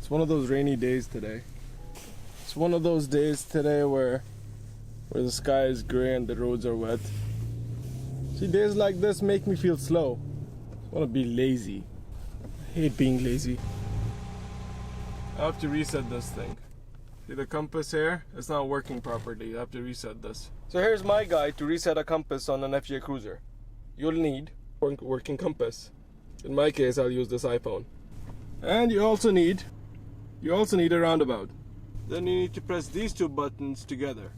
It's one of those rainy days today. It's one of those days today where the sky is gray and the roads are wet. See, days like this make me feel slow. I want to be lazy. I hate being lazy. I have to reset this thing. See the compass here? It's not working properly. I have to reset this. So here's my guide to reset a compass on an FJ Cruiser. You'll need a working compass. In my case, I'll use this iPhone. And you also need a roundabout. Then you need to press these two buttons together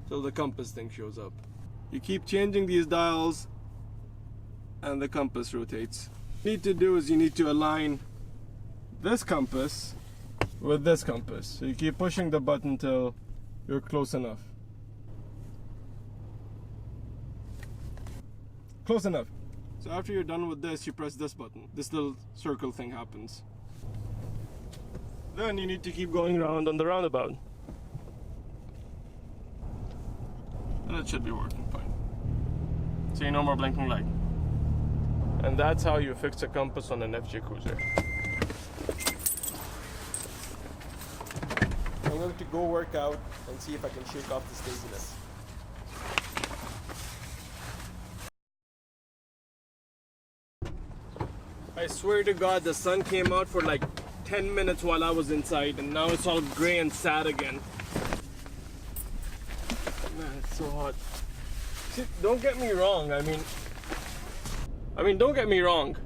so the compass thing shows up. You keep changing these dials and the compass rotates. What you need to do is you need to align this compass with this compass. So you keep pushing the button till you're close enough. Close enough. So after you're done with this, you press this button. This little circle thing happens. Then you need to keep going around on the roundabout. And it should be working fine. See, no more blinking light. And that's how you fix a compass on an FJ Cruiser. I'm going to go work out and see if I can shake off this laziness. I swear to God, the sun came out for like 10 minutes while I was inside, and now it's all gray and sad again. Man, it's so hot. See, don't get me wrong. I mean, don't get me wrong.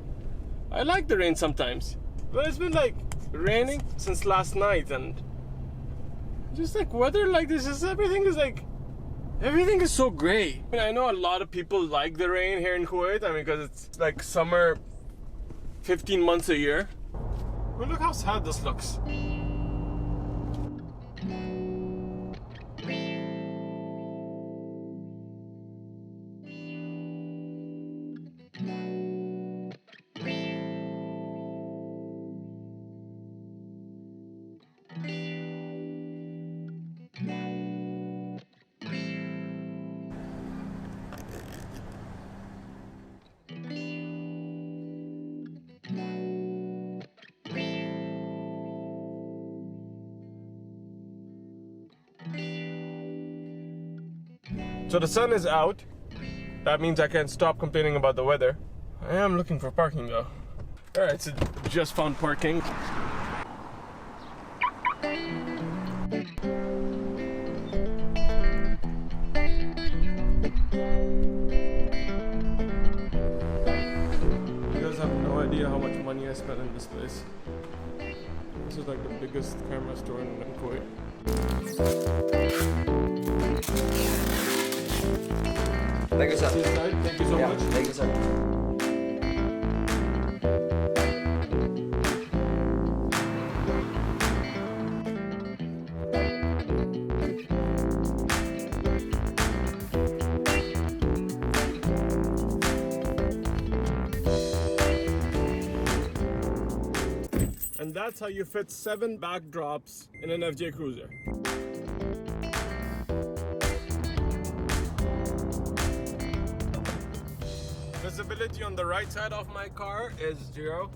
I like the rain sometimes, but it's been like raining since last night, and just like weather like this, everything is so gray. I mean, I know a lot of people like the rain here in Kuwait. I mean, because it's like summer 15 months a year. But look how sad this looks. So the sun is out. That means I can stop complaining about the weather. I am looking for parking though. Alright, so just found parking. You guys have no idea how much money I spent in this place. This is like the biggest camera store in Kuwait. Thank you, sir. Thank you so much. Thank you, sir. And that's how you fit 7 backdrops in an FJ Cruiser. Visibility on the right side of my car is 0,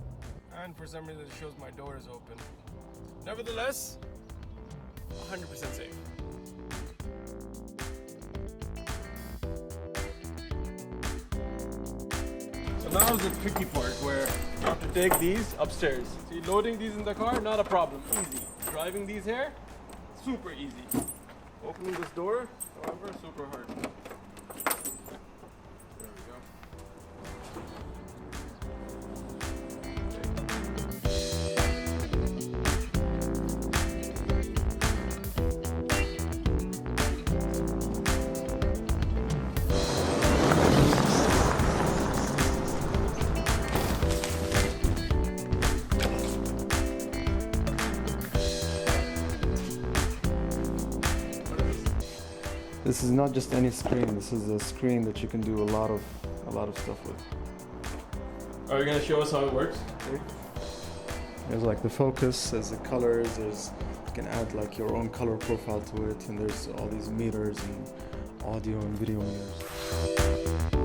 and for some reason it shows my door is open. Nevertheless, 100% safe. So now is the tricky part where you have to take these upstairs. See, loading these in the car, not a problem, easy. Driving these here, super easy. Opening this door, however, super hard. This is not just any screen. This is a screen that you can do a lot of stuff with. Are you gonna show us how it works? There's like the focus, there's the colors, you can add like your own color profile to it, and there's all these meters and audio and video meters.